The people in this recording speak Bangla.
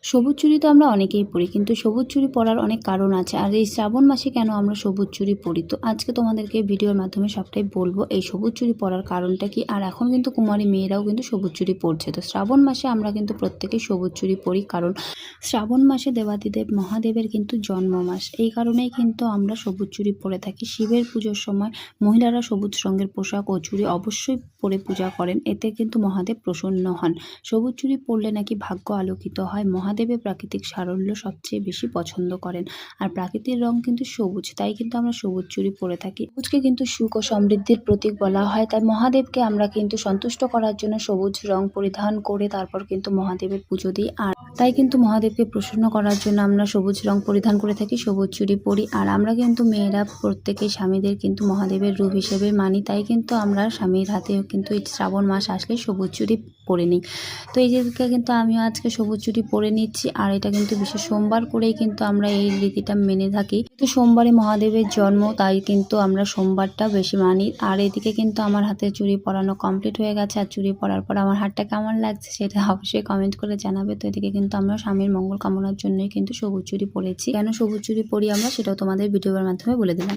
সবুজ চুড়ি তো আমরা অনেকেই পরি, কিন্তু সবুজ চুড়ি পরার অনেক কারণ আছে। আর এই শ্রাবণ মাসে কেন আমরা সবুজ চুড়ি পরি, তো আজকে তোমাদেরকে ভিডিওর মাধ্যমে সবটাই বলবো এই সবুজ চুড়ি পরার কারণটা কি। আর এখন কিন্তু কুমারী মেয়েরাও কিন্তু সবুজ চুড়ি পরছে। তো শ্রাবণ মাসে আমরা কিন্তু প্রত্যেকেই সবুজ চুড়ি পরি, কারণ শ্রাবণ মাসে দেবাদিদেব মহাদেবের কিন্তু জন্ম মাস। এই কারণেই কিন্তু আমরা সবুজ চুড়ি পরে থাকি। শিবের পুজোর সময় মহিলারা সবুজ রঙের পোশাক ও চুড়ি অবশ্যই পরে পূজা করেন, এতে কিন্তু মহাদেব প্রসন্ন হন। সবুজ চুড়ি পরলে নাকি ভাগ্য আলোকিত হয়। মহাদেবের প্রাকৃতিক সারল্য সবচেয়ে বেশি পছন্দ করেন, আর প্রাকৃতিক রং কিন্তু সবুজ, তাই কিন্তু আমরা সবুজ চুড়ি পরে থাকি। সবুজকে কিন্তু সুখ ও সমৃদ্ধির প্রতীক বলা হয়, তাই মহাদেবকে আমরা কিন্তু সন্তুষ্ট করার জন্য সবুজ রং পরিধান করে তারপর কিন্তু মহাদেবের পুজো দিই। আর তাই কিন্তু মহাদেবকে প্রসন্ন করার জন্য আমরা সবুজ রং পরিধান করে থাকি, সবুজ চুড়ি পরি। আর আমরা কিন্তু মেয়েরা প্রত্যেকেই স্বামীদের কিন্তু মহাদেবের রূপ হিসেবে মানি, তাই কিন্তু আমরা স্বামীর হাতে কিন্তু এই শ্রাবণ মাস আসলে সবুজ চুড়ি পরে নিই। তো এই দিকে কিন্তু আমিও আজকে সবুজ চুড়ি পরে নিচ্ছি। আর এটা কিন্তু বিশেষ সোমবার করেই কিন্তু আমরা এই রীতিটা মেনে থাকি। কিন্তু সোমবারে মহাদেবের জন্ম, তাই কিন্তু আমরা সোমবারটা বেশি মানি। আর এদিকে কিন্তু আমার হাতে চুড়ি পরানো কমপ্লিট হয়ে গেছে। আর চুড়ি পরার পর আমার হাতটা কেমন লাগছে সেটা অবশ্যই কমেন্ট করে জানাবে। তো এদিকে কিন্তু আমরা স্বামীর মঙ্গল কামনার জন্যই কিন্তু সবুজ চুড়ি পরেছি। কেন সবুজ চুড়ি পরি আমরা, সেটাও তোমাদের ভিডিওর মাধ্যমে বলে দিলাম।